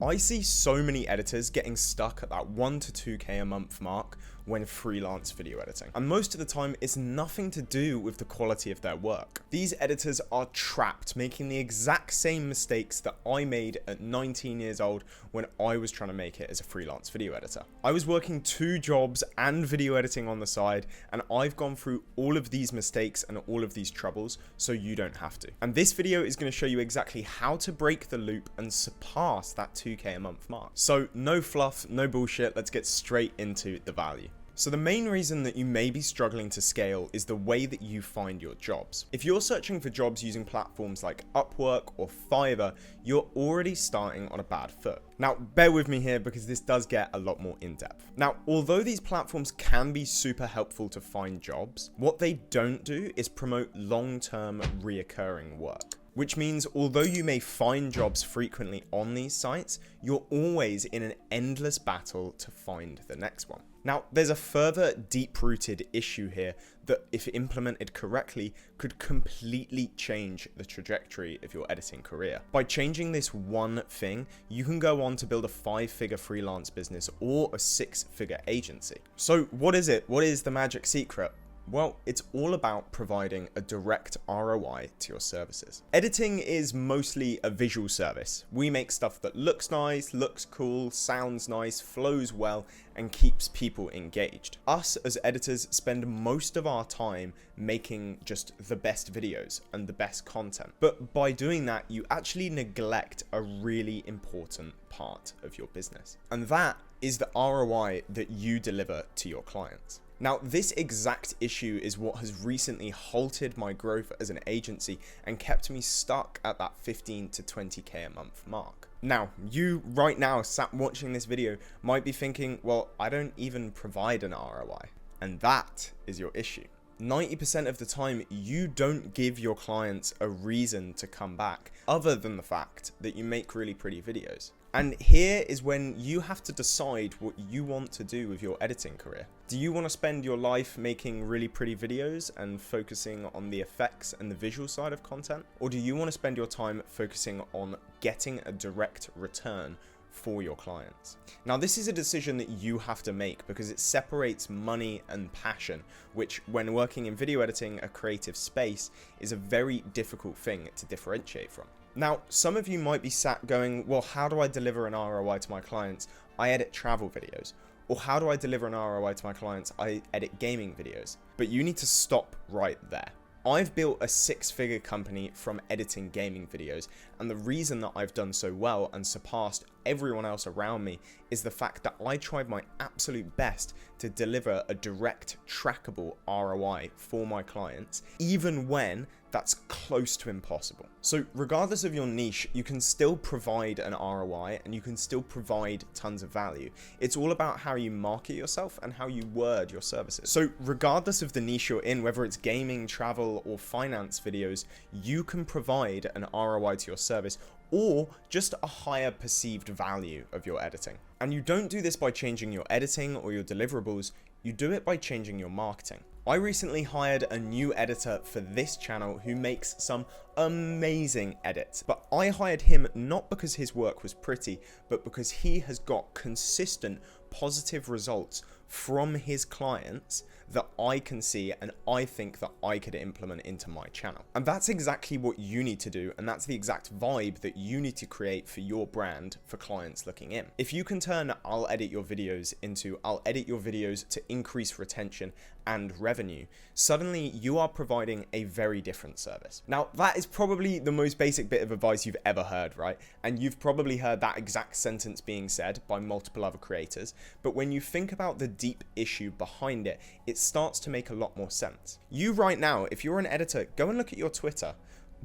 I see so many editors getting stuck at that 1 to 2k a month mark when freelance video editing. And most of the time, it's nothing to do with the quality of their work. These editors are trapped making the exact same mistakes that I made at 19 years old when I was trying to make it as a freelance video editor. I was working 2 jobs and video editing on the side, and I've gone through all of these mistakes and all of these troubles so you don't have to. And this video is going to show you exactly how to break the loop and surpass that 2k a month mark. So no fluff, no bullshit, let's get straight into the value. So the main reason that you may be struggling to scale is the way that you find your jobs. If you're searching for jobs using platforms like Upwork or Fiverr, you're already starting on a bad foot. Now, bear with me here because this does get a lot more in-depth. Now, although these platforms can be super helpful to find jobs, what they don't do is promote long-term reoccurring work. Which means although you may find jobs frequently on these sites, you're always in an endless battle to find the next one. Now, there's a further deep-rooted issue here that, if implemented correctly, could completely change the trajectory of your editing career. By changing this one thing, you can go on to build a 5-figure freelance business or a 6-figure agency. So what is it? What is the magic secret? Well, it's all about providing a direct ROI to your services. Editing is mostly a visual service. We make stuff that looks nice, looks cool, sounds nice, flows well, and keeps people engaged. Us as editors spend most of our time making just the best videos and the best content. But by doing that, you actually neglect a really important part of your business. And that is the ROI that you deliver to your clients. Now, this exact issue is what has recently halted my growth as an agency and kept me stuck at that 15 to 20k a month mark. Now, you right now sat watching this video might be thinking, well, I don't even provide an ROI. And that is your issue. 90% of the time, you don't give your clients a reason to come back other than the fact that you make really pretty videos. And here is when you have to decide what you want to do with your editing career. Do you want to spend your life making really pretty videos and focusing on the effects and the visual side of content? Or do you want to spend your time focusing on getting a direct return for your clients? Now, this is a decision that you have to make because it separates money and passion, which when working in video editing, a creative space, is a very difficult thing to differentiate from. Now, some of you might be sat going, well, how do I deliver an ROI to my clients? I edit travel videos. Or how do I deliver an ROI to my clients? I edit gaming videos. But you need to stop right there. I've built a 6-figure company from editing gaming videos, and the reason that I've done so well and surpassed everyone else around me is the fact that I tried my absolute best to deliver a direct, trackable ROI for my clients, even when that's close to impossible. So regardless of your niche, you can still provide an ROI and you can still provide tons of value. It's all about how you market yourself and how you word your services. So regardless of the niche you're in, whether it's gaming, travel, or finance videos, you can provide an ROI to your service or just a higher perceived value of your editing. And you don't do this by changing your editing or your deliverables, you do it by changing your marketing. I recently hired a new editor for this channel who makes some amazing edits, but I hired him not because his work was pretty, but because he has got consistent positive results from his clients that I can see and I think that I could implement into my channel. And that's exactly what you need to do, and that's the exact vibe that you need to create for your brand for clients looking in. If you can turn I'll edit your videos into I'll edit your videos to increase retention and revenue, suddenly you are providing a very different service. Now, that is probably the most basic bit of advice you've ever heard, right? And you've probably heard that exact sentence being said by multiple other creators, but when you think about the deep issue behind it, it starts to make a lot more sense. You right now, if you're an editor, go and look at your Twitter.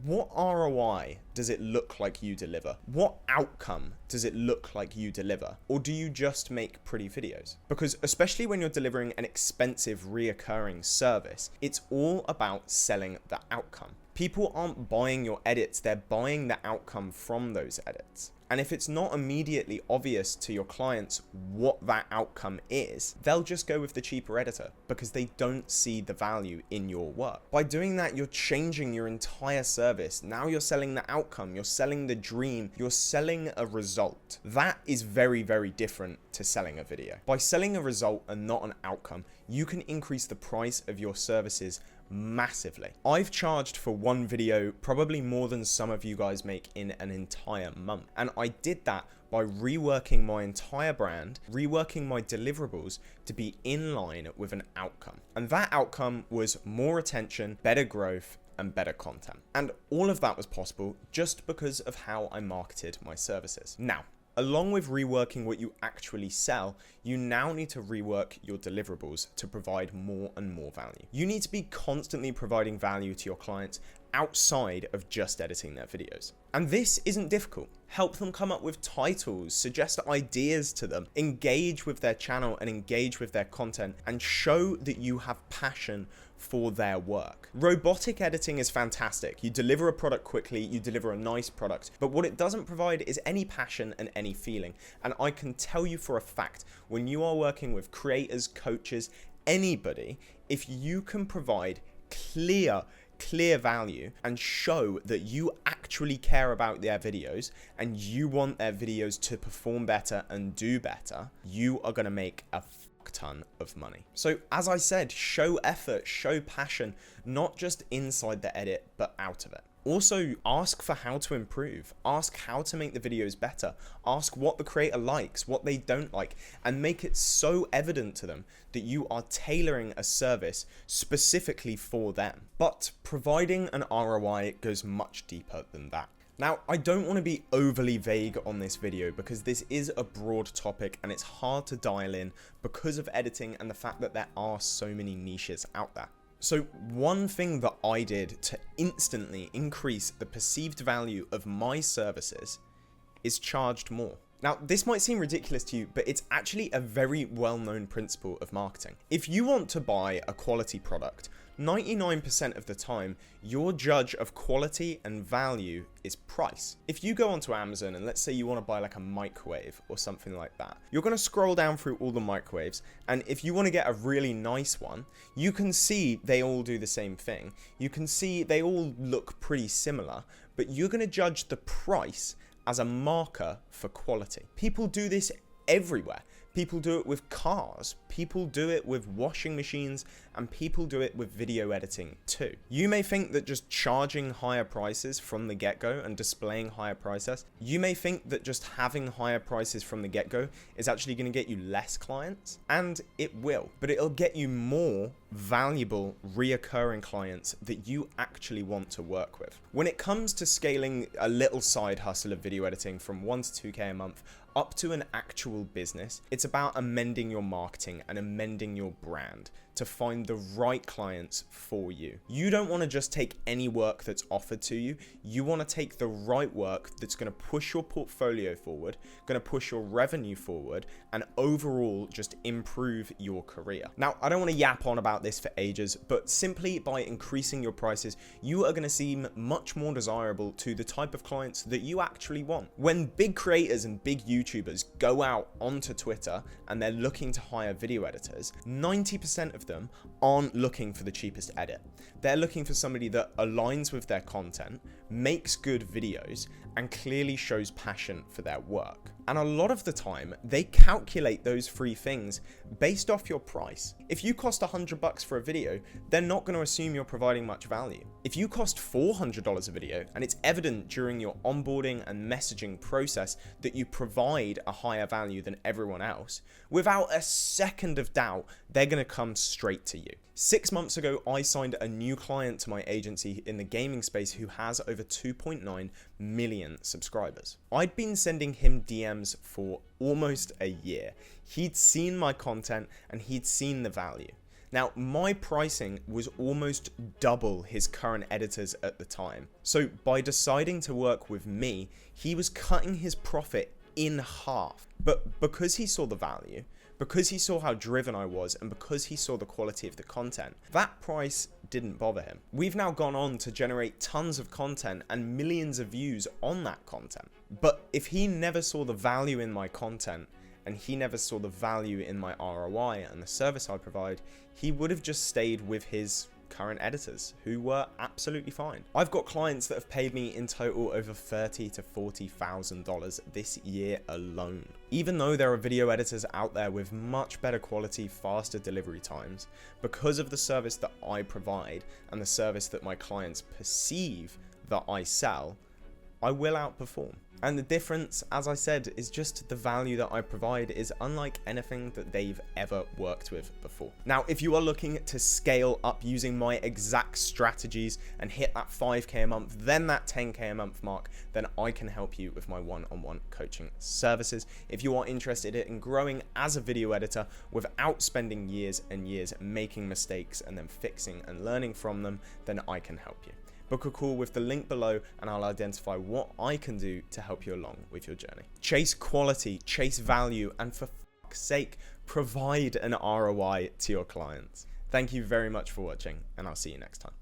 What ROI does it look like you deliver? What outcome does it look like you deliver? Or do you just make pretty videos? Because especially when you're delivering an expensive reoccurring service, it's all about selling the outcome. People aren't buying your edits, they're buying the outcome from those edits. And if it's not immediately obvious to your clients what that outcome is, they'll just go with the cheaper editor because they don't see the value in your work. By doing that, you're changing your entire service. Now you're selling the outcome, you're selling the dream, you're selling a result result. That is very, very different to selling a video. By selling a result and not an outcome, you can increase the price of your services massively. I've charged for one video probably more than some of you guys make in an entire month. And I did that by reworking my entire brand, reworking my deliverables to be in line with an outcome. And that outcome was more attention, better growth, and better content. And all of that was possible just because of how I marketed my services. Now, along with reworking what you actually sell, you now need to rework your deliverables to provide more and more value. You need to be constantly providing value to your clients outside of just editing their videos. And this isn't difficult. Help them come up with titles, suggest ideas to them, engage with their channel and engage with their content, and show that you have passion for their work. Robotic editing is fantastic. You deliver a product quickly, you deliver a nice product, but what it doesn't provide is any passion and any feeling. And I can tell you for a fact, when you are working with creators, coaches, anybody, if you can provide clear value and show that you actually care about their videos and you want their videos to perform better and do better, you are going to make a ton of money. So as I said, show effort, show passion, not just inside the edit, but out of it. Also, ask for how to improve, ask how to make the videos better, ask what the creator likes, what they don't like, and make it so evident to them that you are tailoring a service specifically for them. But providing an ROI goes much deeper than that. Now, I don't want to be overly vague on this video because this is a broad topic and it's hard to dial in because of editing and the fact that there are so many niches out there. So one thing that I did to instantly increase the perceived value of my services is charged more. Now, this might seem ridiculous to you, but it's actually a very well-known principle of marketing. If you want to buy a quality product, 99% of the time, your judge of quality and value is price. If you go onto Amazon and let's say you want to buy like a microwave or something like that, you're going to scroll down through all the microwaves, and if you want to get a really nice one, you can see they all do the same thing. You can see they all look pretty similar, but you're going to judge the price as a marker for quality. People do this everywhere. People do it with cars, people do it with washing machines, and people do it with video editing too. You may think that just charging higher prices from the get-go and displaying higher prices, you may think that just having higher prices from the get-go is actually going to get you less clients, and it will, but it'll get you more valuable reoccurring clients that you actually want to work with. When it comes to scaling a little side hustle of video editing from 1 to 2K a month up to an actual business, it's about amending your marketing and amending your brand to find the right clients for you. You don't want to just take any work that's offered to you. You want to take the right work that's going to push your portfolio forward, going to push your revenue forward, and overall just improve your career. Now, I don't want to yap on about this for ages, but simply by increasing your prices, you are going to seem much more desirable to the type of clients that you actually want. When big creators and big YouTubers go out onto Twitter and they're looking to hire video editors, 90% of them aren't looking for the cheapest edit. They're looking for somebody that aligns with their content, makes good videos, and clearly shows passion for their work. And a lot of the time, they calculate those three things based off your price. If you cost $100 for a video, they're not going to assume you're providing much value. If you cost $400 a video, and it's evident during your onboarding and messaging process that you provide a higher value than everyone else, without a second of doubt, they're going to come straight to you. 6 months ago, I signed a new client to my agency in the gaming space who has over 2.9 million subscribers. I'd been sending him DMs for almost a year. He'd seen my content and he'd seen the value. Now, my pricing was almost double his current editors at the time. So by deciding to work with me, he was cutting his profit in half. But because he saw the value, because he saw how driven I was, and because he saw the quality of the content, that price didn't bother him. We've now gone on to generate tons of content and millions of views on that content. But if he never saw the value in my content, and he never saw the value in my ROI and the service I provide, he would have just stayed with his current editors who were absolutely fine. I've got clients that have paid me in total over $30,000 to $40,000 this year alone. Even though there are video editors out there with much better quality, faster delivery times, because of the service that I provide and the service that my clients perceive that I sell, I will outperform. And the difference, as I said, is just the value that I provide is unlike anything that they've ever worked with before. Now, if you are looking to scale up using my exact strategies and hit that 5K a month, then that 10K a month mark, then I can help you with my one-on-one coaching services. If you are interested in growing as a video editor without spending years and years making mistakes and then fixing and learning from them, then I can help you. Book a call with the link below and I'll identify what I can do to help you along with your journey. Chase quality, chase value, and for fuck's sake, provide an ROI to your clients. Thank you very much for watching, and I'll see you next time.